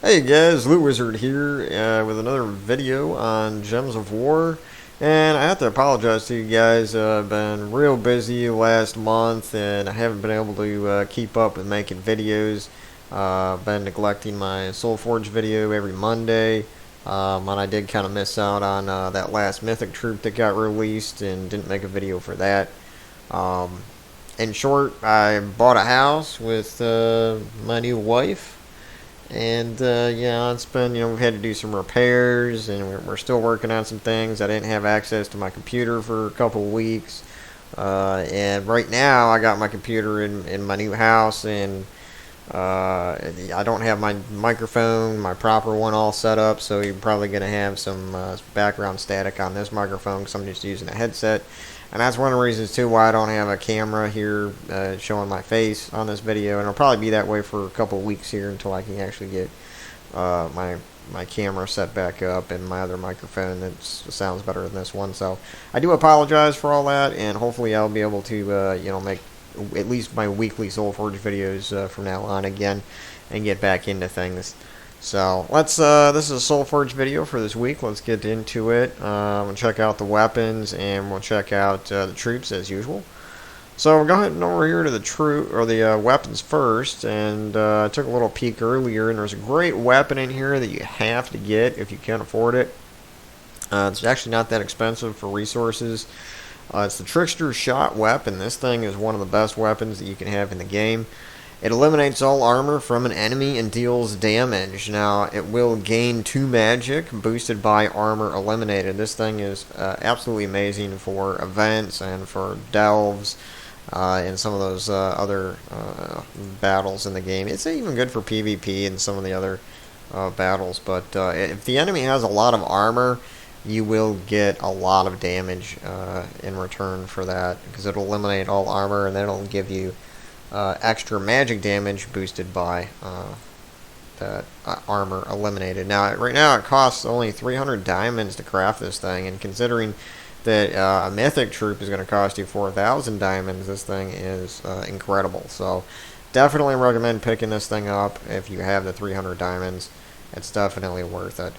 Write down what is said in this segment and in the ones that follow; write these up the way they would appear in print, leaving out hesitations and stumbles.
Hey guys, Loot Wizard here with another video on Gems of War. And I have to apologize to you guys. I've been real busy last month and I haven't been able to keep up with making videos. I've been neglecting my Soulforge video every Monday. And I did kind of miss out on that last Mythic troop that got released and didn't make a video for that. Um, in short, I bought a house with my new wife. And yeah, it's been, we've had to do some repairs, and we're still working on some things. I didn't have access to my computer for a couple of weeks, and right now I got my computer in my new house, and I don't have my microphone, my proper one, all set up. So you're probably gonna have some background static on this microphone because I'm just using a headset. And that's one of the reasons too why I don't have a camera here showing my face on this video, and it'll probably be that way for a couple of weeks here until I can actually get my camera set back up and my other microphone that sounds better than this one. So I do apologize for all that, and hopefully I'll be able to make at least my weekly Soulforge videos from now on again and get back into things. So let's this is a Soulforge video for this week. Let's get into it. We'll check out the weapons and we'll check out the troops as usual. So we'll go ahead and over here to the weapons first, and I took a little peek earlier, and there's a great weapon in here that you have to get if you can't afford it. It's actually not that expensive for resources. It's the Trickster shot weapon. This thing is one of the best weapons that you can have in the game. It eliminates all armor from an enemy and deals damage. Now, it will gain 2 magic, boosted by armor eliminated. This thing is absolutely amazing for events and for delves and some of those other battles in the game. It's even good for PvP and some of the other battles. But if the enemy has a lot of armor, you will get a lot of damage in return for that, because it'll eliminate all armor, and then it'll give you extra magic damage boosted by that armor eliminated. Now, right now it costs only 300 diamonds to craft this thing, and considering that a Mythic troop is going to cost you 4,000 diamonds, this thing is incredible. So definitely recommend picking this thing up if you have the 300 diamonds. It's definitely worth it.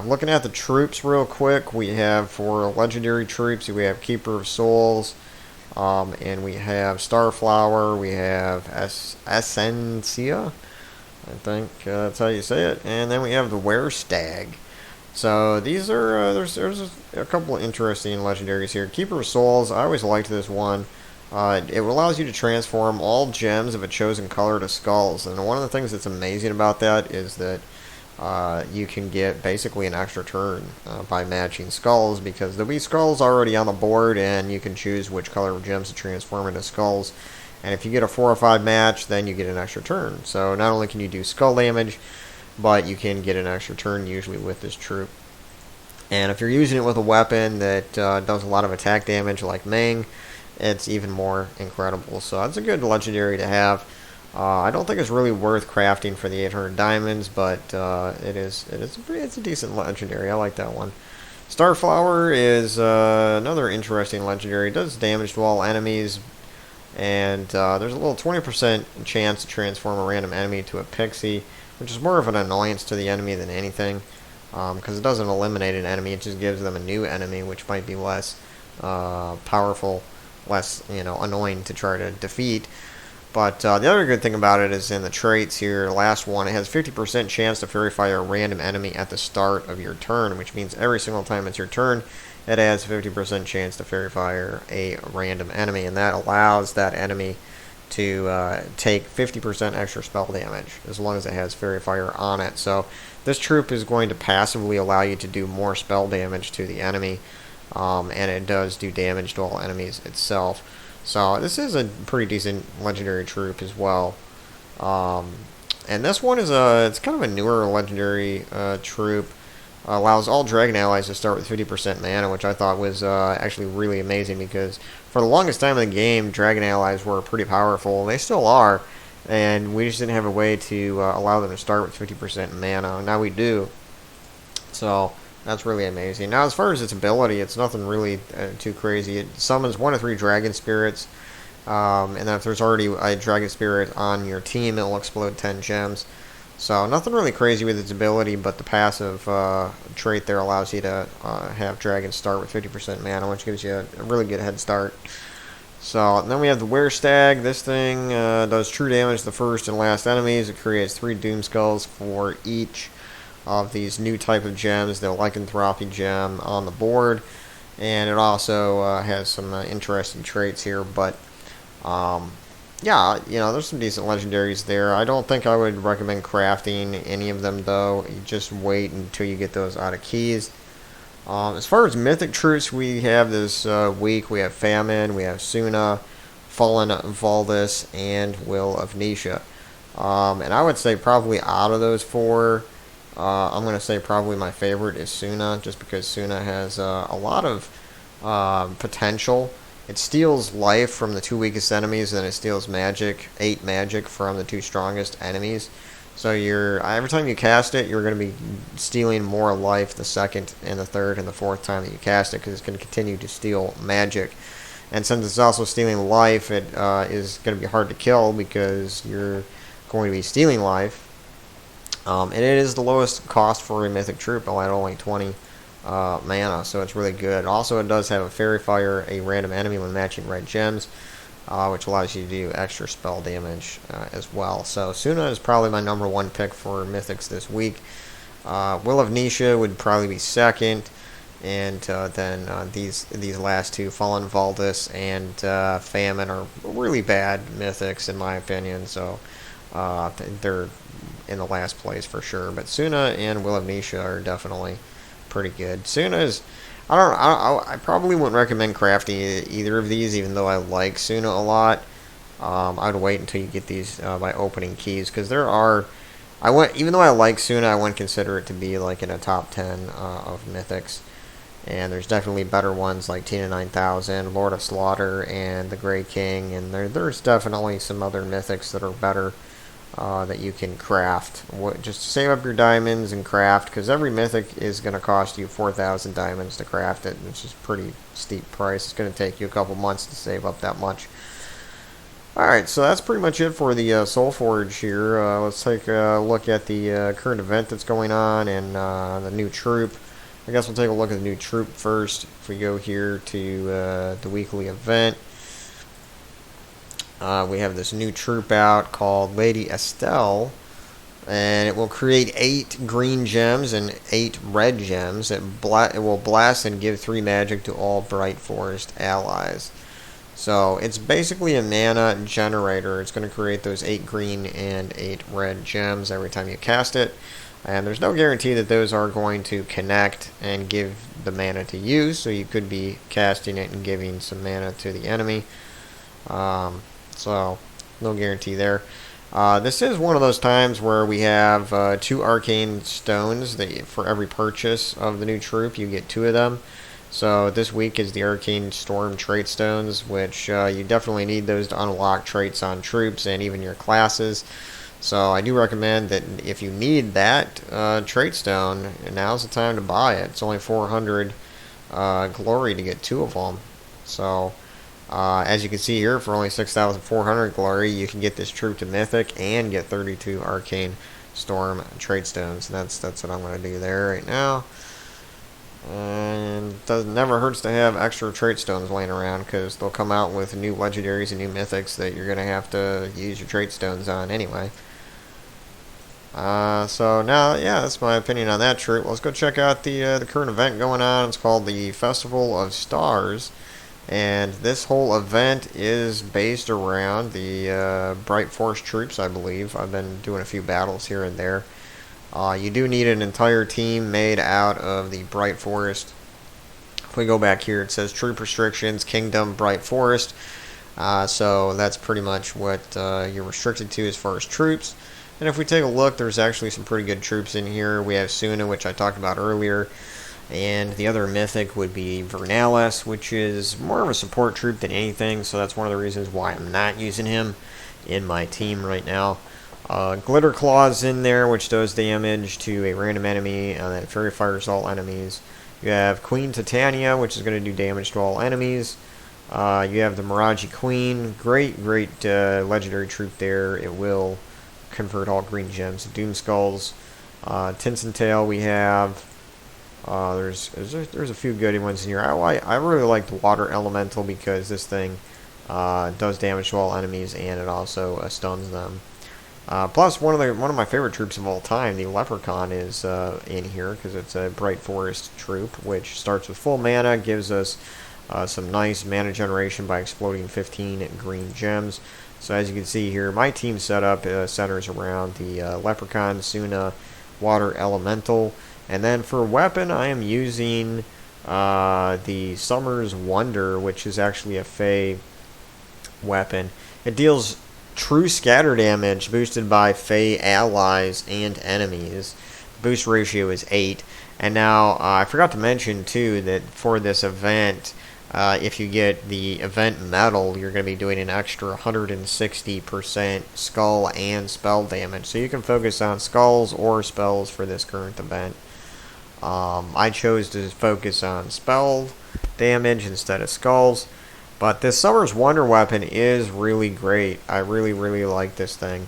Looking at the troops real quick, we have for legendary troops, we have Keeper of Souls, and we have Starflower, we have Essentia, I think that's how you say it, and then we have the Werestag. So these are, there's a couple of interesting legendaries here. Keeper of Souls, I always liked this one. It allows you to transform all gems of a chosen color to skulls, and one of the things that's amazing about that is that you can get basically an extra turn by matching skulls, because there'll be skulls already on the board, and you can choose which color of gems to transform into skulls. And if you get a 4 or 5 match, then you get an extra turn. So not only can you do skull damage, but you can get an extra turn usually with this troop. And if you're using it with a weapon that does a lot of attack damage like Ming, it's even more incredible. So that's a good legendary to have. I don't think it's really worth crafting for the 800 diamonds, but it's a decent legendary. I like that one. Starflower is another interesting legendary. It does damage to all enemies, and there's a little 20% chance to transform a random enemy to a pixie, which is more of an annoyance to the enemy than anything, because it doesn't eliminate an enemy. It just gives them a new enemy, which might be less powerful, less annoying to try to defeat. But the other good thing about it is in the traits here, the last one, it has 50% chance to Fairy Fire a random enemy at the start of your turn, which means every single time it's your turn, it has 50% chance to Fairy Fire a random enemy, and that allows that enemy to take 50% extra spell damage as long as it has Fairy Fire on it. So this troop is going to passively allow you to do more spell damage to the enemy, and it does do damage to all enemies itself. So this is a pretty decent legendary troop as well. And this one is it's kind of a newer legendary troop. Allows all dragon allies to start with 50% mana, which I thought was actually really amazing, because for the longest time in the game, dragon allies were pretty powerful, and they still are, and we just didn't have a way to allow them to start with 50% mana. Now we do. So that's really amazing. Now, as far as its ability, it's nothing really too crazy. It summons 1 to 3 dragon spirits, and then if there's already a dragon spirit on your team, it will explode 10 gems. So nothing really crazy with its ability, but the passive trait there allows you to have Dragon start with 50% mana, which gives you a really good head start. So, and then we have the Were Stag. This thing does true damage to the first and last enemies. It creates 3 Doom Skulls for each of these new type of gems, the Lycanthropy gem on the board. And it also has some interesting traits here, but yeah, there's some decent legendaries there. I don't think I would recommend crafting any of them, though. You just wait until you get those out of keys. As far as mythic troops, we have this week, we have Famine, we have Suna, Fallen Valdis, and Will of Nisha. And I would say probably out of those 4, I'm going to say probably my favorite is Suna, just because Suna has a lot of potential. It steals life from the 2 weakest enemies, and it steals magic, 8 magic from the 2 strongest enemies. So every time you cast it, you're going to be stealing more life the second and the third and the fourth time that you cast it, because it's going to continue to steal magic. And since it's also stealing life, it is going to be hard to kill because you're going to be stealing life. And it is the lowest cost for a mythic troop at only 20 mana, so it's really good. Also, it does have a Fairy Fire, a random enemy when matching red gems, which allows you to do extra spell damage as well. So Suna is probably my number 1 pick for mythics this week. Will of Nisha would probably be second, and then these last 2, Fallen Valdis and Famine, are really bad mythics in my opinion. So they're in the last place for sure. But Suna and Will of Nisha are definitely pretty good. Suna is, I probably wouldn't recommend crafting either of these, even though I like Suna a lot. I would wait until you get these by opening keys, because even though I like Suna, I wouldn't consider it to be like in a top 10 of mythics. And there's definitely better ones like Tina 9000, Lord of Slaughter, and the Grey King, and there's definitely some other mythics that are better that you can craft. Just save up your diamonds and craft, because every mythic is going to cost you 4,000 diamonds to craft it, which is a pretty steep price. It's going to take you a couple months to save up that much. Alright, so that's pretty much it for the Soulforge here. Let's take a look at the current event that's going on and the new troop. I guess we'll take a look at the new troop first. If we go here to the weekly event, we have this new troop out called Lady Estelle, and it will create 8 green gems and 8 red gems. It will blast and give 3 magic to all Bright Forest allies. So it's basically a mana generator. It's going to create those 8 green and 8 red gems every time you cast it. And there's no guarantee that those are going to connect and give the mana to you, so you could be casting it and giving some mana to the enemy. So, no guarantee there. This is one of those times where we have 2 arcane stones that for every purchase of the new troop, you get 2 of them. So this week is the Arcane Storm trait stones, which you definitely need those to unlock traits on troops and even your classes. So I do recommend that if you need that trait stone, now's the time to buy it. It's only 400 glory to get 2 of them. So as you can see here, for only 6,400 glory, you can get this troop to Mythic and get 32 Arcane Storm trait stones. And that's what I'm going to do there right now. And it never hurts to have extra trait stones laying around, because they'll come out with new legendaries and new mythics that you're going to have to use your trait stones on anyway. So now, yeah, that's my opinion on that troop. Let's go check out the current event going on. It's called the Festival of Stars, and this whole event is based around the Bright Forest troops, I believe. I've been doing a few battles here and there. You do need an entire team made out of the Bright Forest. If we go back here, it says Troop Restrictions, Kingdom, Bright Forest. So that's pretty much what you're restricted to as far as troops. And if we take a look, there's actually some pretty good troops in here. We have Suna, which I talked about earlier. And the other mythic would be Vernalis, which is more of a support troop than anything. So that's one of the reasons why I'm not using him in my team right now. Glitter Claw's in there, which does damage to a random enemy, and then Fairy Fires all enemies. You have Queen Titania, which is going to do damage to all enemies. You have the Miraji Queen, great legendary troop there. It will convert all green gems to Doom Skulls. Tinson Tail we have. There's a few good ones in here. I really like the Water Elemental because this thing does damage to all enemies and it also stuns them. Plus, one of my favorite troops of all time, the Leprechaun, is in here because it's a Bright Forest troop, which starts with full mana, gives us some nice mana generation by exploding 15 green gems. So as you can see here, my team setup centers around the Leprechaun, Suna, Water Elemental, and then for weapon, I am using the Summer's Wonder, which is actually a Fey weapon. It deals true scatter damage boosted by Fey allies and enemies. The boost ratio is 8. And now, I forgot to mention too that for this event, if you get the event medal, you're going to be doing an extra 160% skull and spell damage. So you can focus on skulls or spells for this current event. I chose to focus on spell damage instead of skulls. But this Summer's Wonder weapon is really great. I really, really like this thing.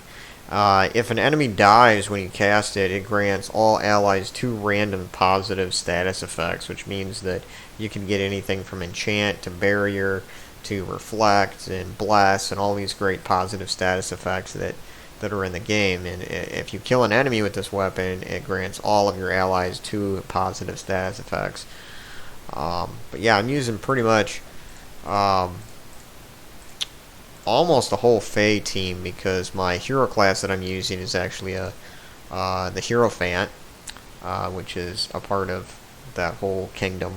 If an enemy dies when you cast it, it grants all allies 2 random positive status effects, which means that you can get anything from Enchant to Barrier to Reflect and Bless and all these great positive status effects that are in the game. And if you kill an enemy with this weapon, it grants all of your allies 2 positive status effects. But yeah, I'm using pretty much almost a whole Fey team because my hero class that I'm using is actually the Hierophant, which is a part of that whole kingdom.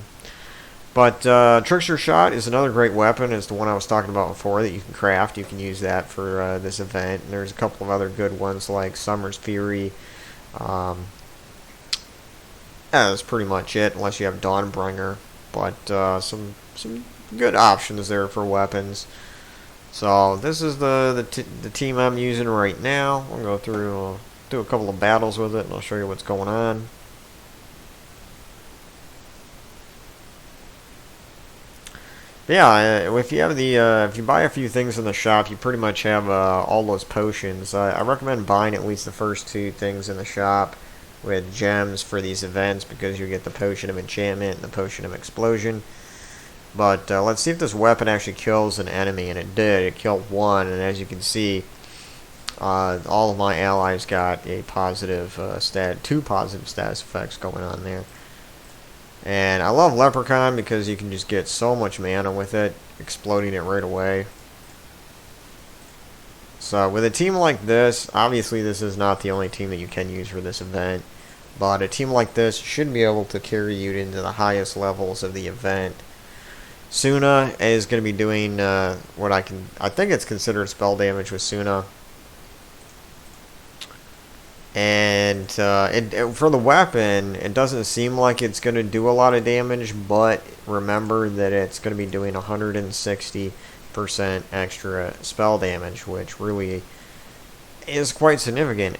But Trickster Shot is another great weapon. It's the one I was talking about before that you can craft. You can use that for this event. And there's a couple of other good ones like Summer's Fury. Yeah, that's pretty much it, unless you have Dawnbringer. But some good options there for weapons. So this is the team I'm using right now. I'll go through, do a couple of battles with it, and I'll show you what's going on. But yeah, if you have if you buy a few things in the shop, you pretty much have all those potions. I recommend buying at least the first 2 things in the shop with gems for these events because you get the Potion of Enchantment and the Potion of Explosion. But let's see if this weapon actually kills an enemy, and it did. It killed 1, and as you can see, all of my allies got a positive 2 positive status effects going on there. And I love Leprechaun because you can just get so much mana with it, exploding it right away. So with a team like this, obviously this is not the only team that you can use for this event, but a team like this should be able to carry you into the highest levels of the event. Suna is going to be doing what I think it's considered spell damage with Suna. And for the weapon, it doesn't seem like it's going to do a lot of damage, but remember that it's going to be doing 160% extra spell damage, which really is quite significant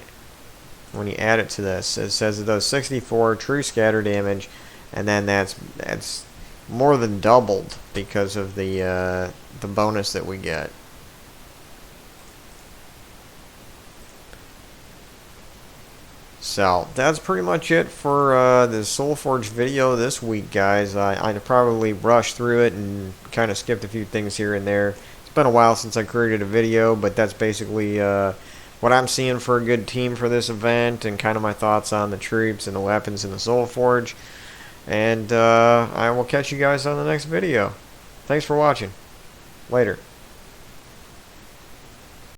when you add it to this. It says it does 64 true scatter damage, and then that's more than doubled because of the bonus that we get. So that's pretty much it for the Soulforge video this week, guys. I probably rushed through it and kind of skipped a few things here and there. It's been a while since I created a video, but that's basically what I'm seeing for a good team for this event and kind of my thoughts on the troops and the weapons in the Soulforge. And I will catch you guys on the next video. Thanks for watching. Later.